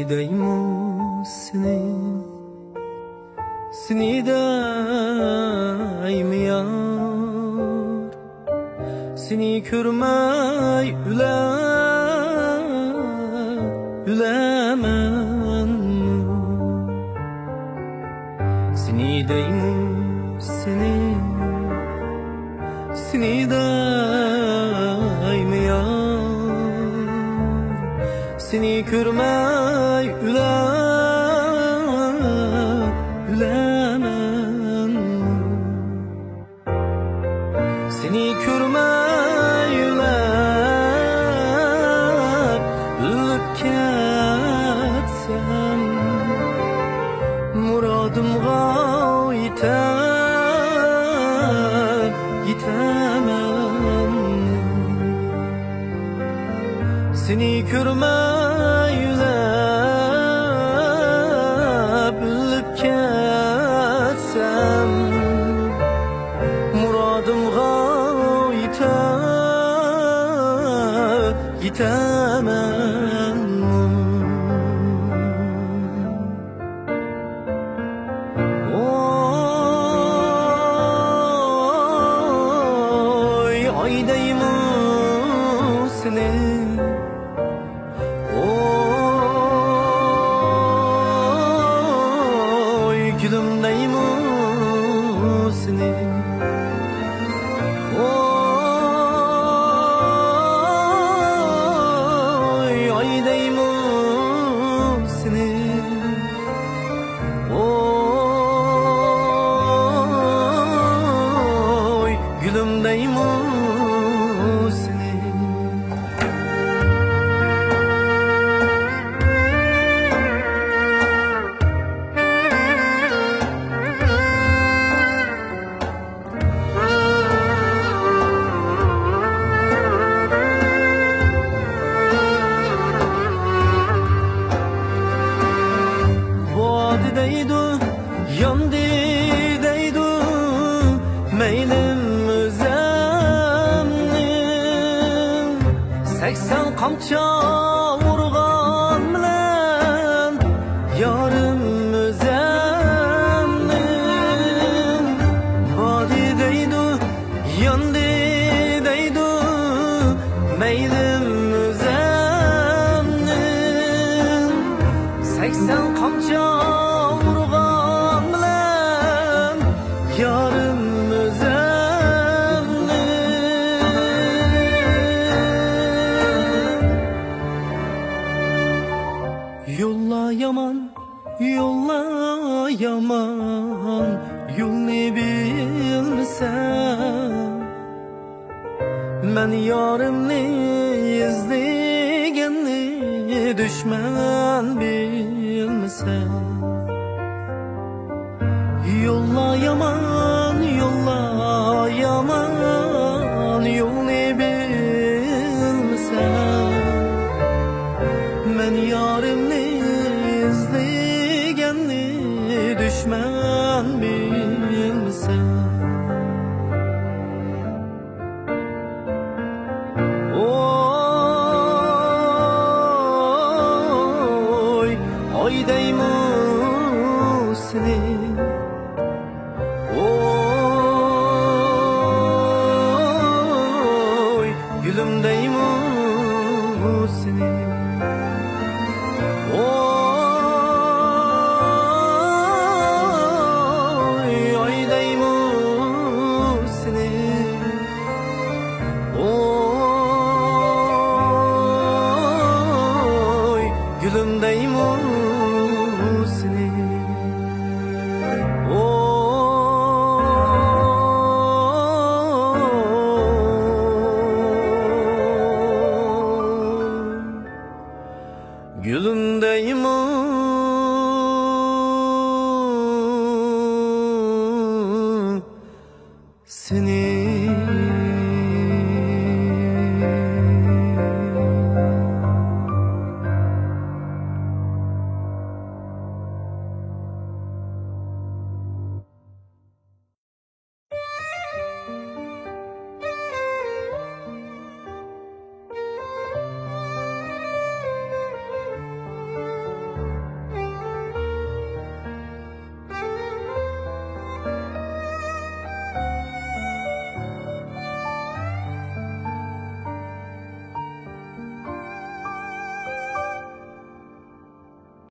Daymu Seni Daymu yar Seni görmey ülemen Seni Daymu Seni Daymu yar Seni görmey ülemen Seni görmey ölüp ketsem muradımga yitemem Seni görmey ölüp ketsem muradımga yitemem Oy ay Daymu seni Oy gülüm Daymu seni Oy ay Daymu seni Oy gülüm Daymu seni Yandı deydu meylim özemnim 80 kamça vurgan bilen yarım özemnim Vadi deydu yandı deydu meylim özemnim 80 kamça yarım özemli Yolla yaman Yolunu bilmesen Men yarımni izlegenni düşman bilmesen Yolla yaman Yolunu bilmesen Men yarımni izlegenni düşman bilmesen Oy ay Daymu seni Oy gülüm Daymu seni Oy ay Daymu seni Oy gülüm Daymu seni Gülüm Daymu seni